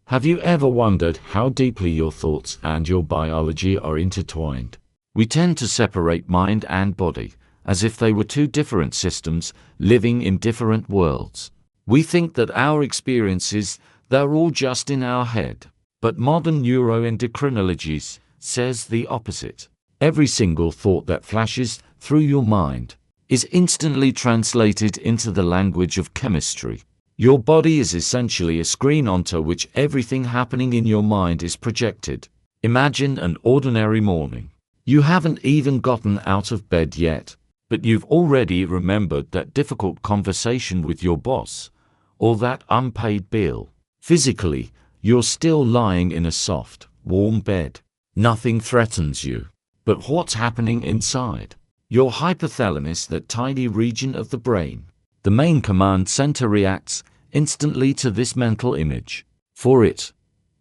Have you ever wondered how deeply your thoughts and your biology are intertwined? We tend to separate mind and body, as if they were two different systems living in different worlds. We think that our experiences, they're all just in our head. But modern neuroendocrinology says the opposite. Every single thought that flashes through your mind is instantly translated into the language of chemistry. Your body is essentially a screen onto which everything happening in your mind is projected. Imagine an ordinary morning. You haven't even gotten out of bed yet, but you've already remembered that difficult conversation with your boss, or that unpaid bill. Physically, you're still lying in a soft, warm bed. Nothing threatens you. But what's happening inside? Your hypothalamus, that tiny region of the brain, the main command center, reacts instantly to this mental image. For it,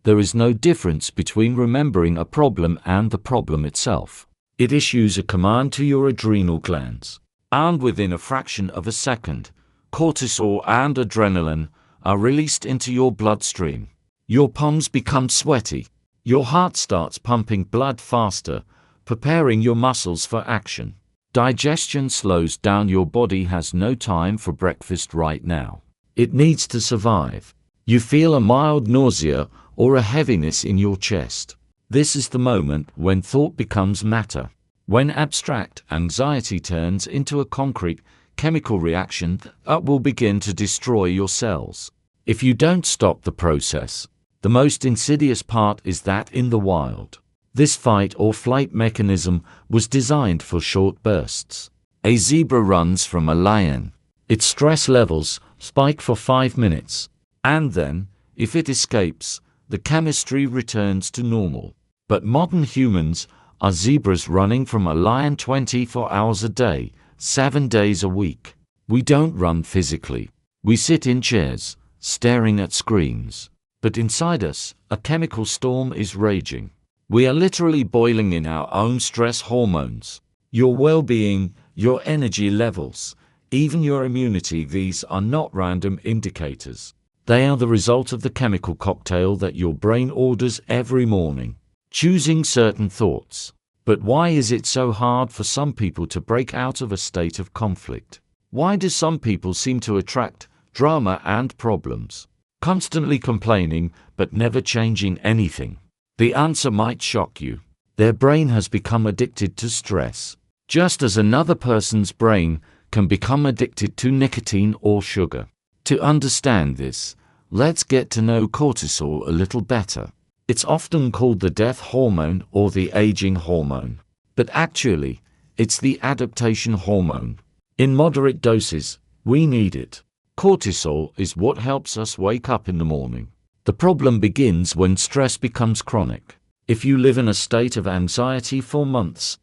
there is no difference between remembering a problem and the problem itself. It issues a command to your adrenal glands, and within a fraction of a second, cortisol and adrenaline are released into your bloodstream. Your palms become sweaty. Your heart starts pumping blood faster, preparing your muscles for action. Digestion slows down. Your body has no time for breakfast right now. It needs to survive. You feel a mild nausea or a heaviness in your chest. This is the moment when thought becomes matter, when abstract anxiety turns into a concrete chemical reaction that will begin to destroy your cells. If you don't stop the process, the most insidious part is that in the wild, this fight or flight mechanism was designed for short bursts. A zebra runs from a lion. Its stress levels spike for 5 minutes, and then, if it escapes, the chemistry returns to normal. But modern humans are zebras running from a lion 24 hours a day, 7 days a week. We don't run physically. We sit in chairs, staring at screens. But inside us, a chemical storm is raging. We are literally boiling in our own stress hormones. Your well-being, your energy levels, even your immunity, these are not random indicators. They are the result of the chemical cocktail that your brain orders every morning, choosing certain thoughts. But why is it so hard for some people to break out of a state of conflict? Why do some people seem to attract drama and problems, constantly complaining but never changing anything? The answer might shock you. Their brain has become addicted to stress, just as another person's brain can become addicted to nicotine or sugar. To understand this, let's get to know cortisol a little better. It's often called the death hormone or the aging hormone, but actually, it's the adaptation hormone. In moderate doses, we need it. Cortisol is what helps us wake up in the morning. The problem begins when stress becomes chronic. If you live in a state of anxiety for months,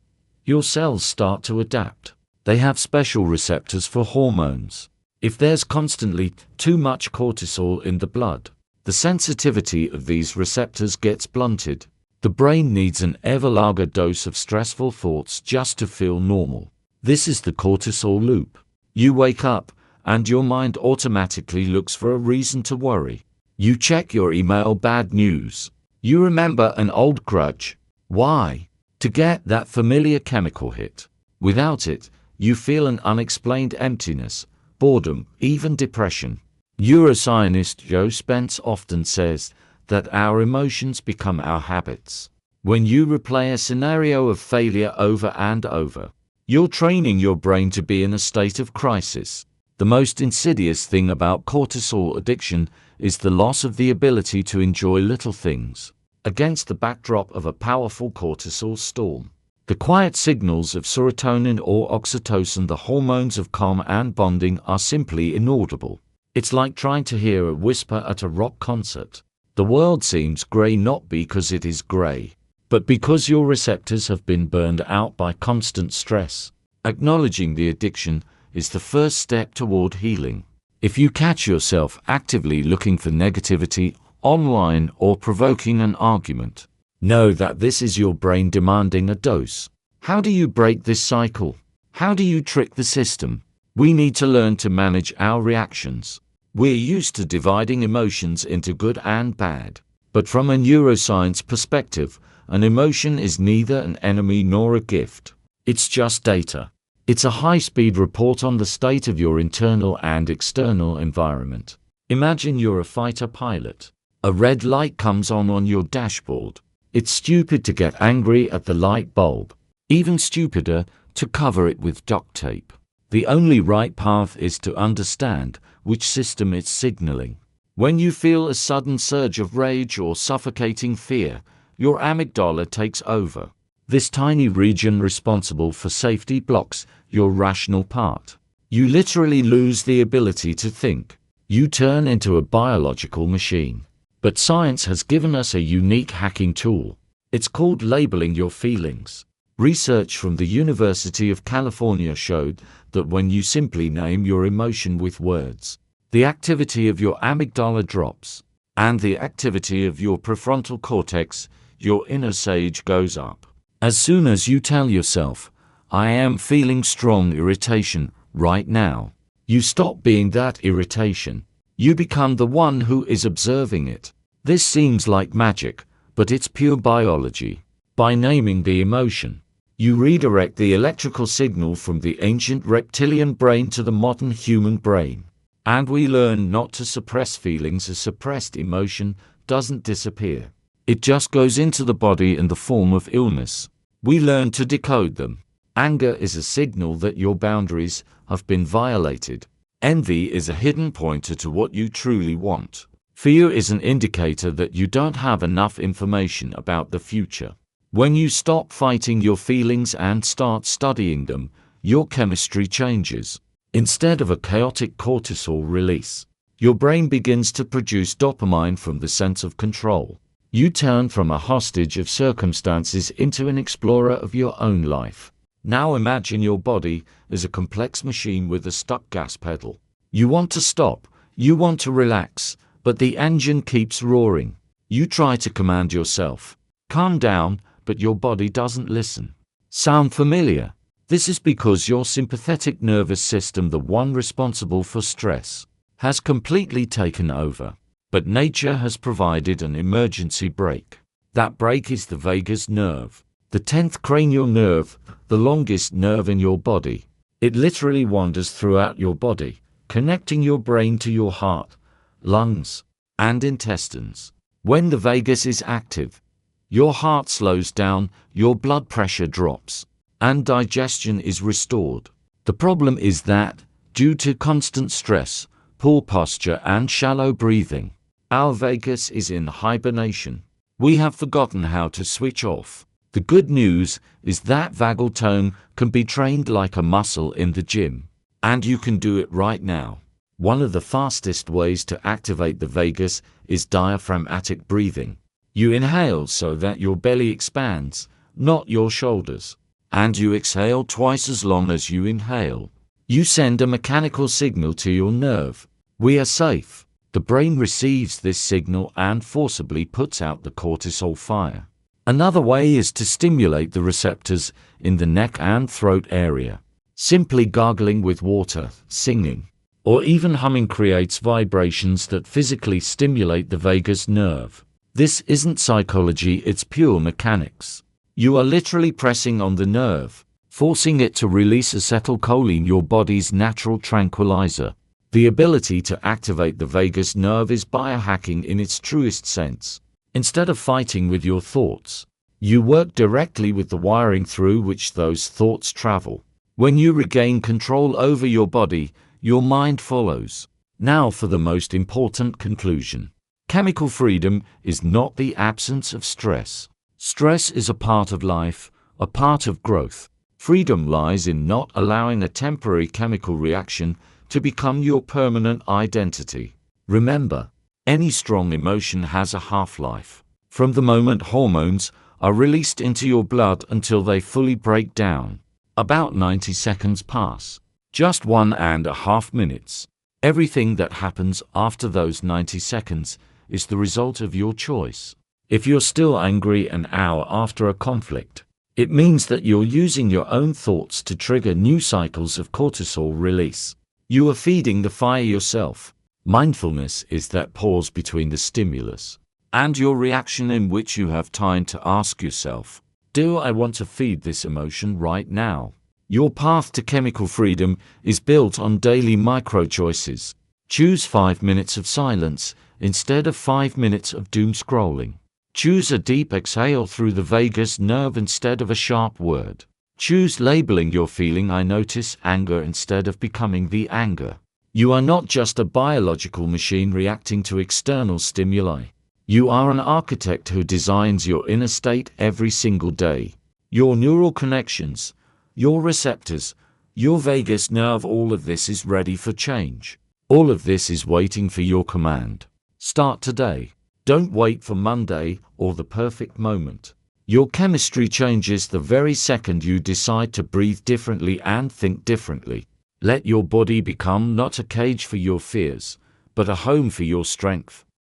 your cells start to adapt. They have special receptors for hormones. If there's constantly too much cortisol in the blood, the sensitivity of these receptors gets blunted. The brain needs an ever larger dose of stressful thoughts just to feel normal. This is the cortisol loop. You wake up, and your mind automatically looks for a reason to worry. You check your email, bad news. You remember an old grudge. Why? To get that familiar chemical hit. Without it, you feel an unexplained emptiness, boredom, even depression. Neuroscientist Joe Spence often says that our emotions become our habits. When you replay a scenario of failure over and over, you're training your brain to be in a state of crisis. The most insidious thing about cortisol addiction is the loss of the ability to enjoy little things. Against the backdrop of a powerful cortisol storm, the quiet signals of serotonin or oxytocin, the hormones of calm and bonding, are simply inaudible. It's like trying to hear a whisper at a rock concert. The world seems gray not because it is gray, but because your receptors have been burned out by constant stress. Acknowledging the addiction is the first step toward healing. If you catch yourself actively looking for negativity online or provoking an argument, know that this is your brain demanding a dose. How do you break this cycle? How do you trick the system? We need to learn to manage our reactions. We're used to dividing emotions into good and bad. But from a neuroscience perspective, an emotion is neither an enemy nor a gift. It's just data. It's a high-speed report on the state of your internal and external environment. Imagine you're a fighter pilot. A red light comes on your dashboard. It's stupid to get angry at the light bulb. Even stupider to cover it with duct tape. The only right path is to understand which system it's signaling. When you feel a sudden surge of rage or suffocating fear, your amygdala takes over. This tiny region responsible for safety blocks your rational part. You literally lose the ability to think. You turn into a biological machine. But science has given us a unique hacking tool. It's called labeling your feelings. Research from the University of California showed that when you simply name your emotion with words, the activity of your amygdala drops, and the activity of your prefrontal cortex, your inner sage, goes up. As soon as you tell yourself, "I am feeling strong irritation right now," you stop being that irritation. You become the one who is observing it. This seems like magic, but it's pure biology. By naming the emotion, you redirect the electrical signal from the ancient reptilian brain to the modern human brain. And we learn not to suppress feelings. A suppressed emotion doesn't disappear. It just goes into the body in the form of illness. We learn to decode them. Anger is a signal that your boundaries have been violated. Envy is a hidden pointer to what you truly want. Fear is an indicator that you don't have enough information about the future. When you stop fighting your feelings and start studying them, your chemistry changes. Instead of a chaotic cortisol release, your brain begins to produce dopamine from the sense of control. You turn from a hostage of circumstances into an explorer of your own life. Now imagine your body as a complex machine with a stuck gas pedal. You want to stop, you want to relax, but the engine keeps roaring. You try to command yourself, "Calm down," but your body doesn't listen. Sound familiar? This is because your sympathetic nervous system, the one responsible for stress, has completely taken over. But nature has provided an emergency brake. That brake is the vagus nerve, the 10th cranial nerve, the longest nerve in your body. It literally wanders throughout your body, connecting your brain to your heart, lungs, and intestines. When the vagus is active, your heart slows down, your blood pressure drops, and digestion is restored. The problem is that, due to constant stress, poor posture, and shallow breathing, our vagus is in hibernation. We have forgotten how to switch off. The good news is that vagal tone can be trained like a muscle in the gym. And you can do it right now. One of the fastest ways to activate the vagus is diaphragmatic breathing. You inhale so that your belly expands, not your shoulders. And you exhale twice as long as you inhale. You send a mechanical signal to your nerve. We are safe. The brain receives this signal and forcibly puts out the cortisol fire. Another way is to stimulate the receptors in the neck and throat area. Simply gargling with water, singing, or even humming creates vibrations that physically stimulate the vagus nerve. This isn't psychology, it's pure mechanics. You are literally pressing on the nerve, forcing it to release acetylcholine, your body's natural tranquilizer. The ability to activate the vagus nerve is biohacking in its truest sense. Instead of fighting with your thoughts, you work directly with the wiring through which those thoughts travel. When you regain control over your body, your mind follows. Now for the most important conclusion. Chemical freedom is not the absence of stress. Stress is a part of life, a part of growth. Freedom lies in not allowing a temporary chemical reaction to become your permanent identity. Remember, any strong emotion has a half-life. From the moment hormones are released into your blood until they fully break down, about 90 seconds pass. Just 1.5 minutes. Everything that happens after those 90 seconds is the result of your choice. If you're still angry an hour after a conflict, it means that you're using your own thoughts to trigger new cycles of cortisol release. You are feeding the fire yourself. Mindfulness is that pause between the stimulus. and your reaction in which you have time to ask yourself, do I want to feed this emotion right now? Your path to chemical freedom is built on daily micro-choices. Choose 5 minutes of silence instead of 5 minutes of doom scrolling. Choose a deep exhale through the vagus nerve instead of a sharp word. Choose labeling your feeling I notice anger instead of becoming the anger. You are not just a biological machine reacting to external stimuli. You are an architect who designs your inner state every single day. Your neural connections, your receptors, your vagus nerve, all of this is ready for change. All of this is waiting for your command. Start today. Don't wait for Monday or the perfect moment. Your chemistry changes the very second you decide to breathe differently and think differently. Let your body become not a cage for your fears, but a home for your strength.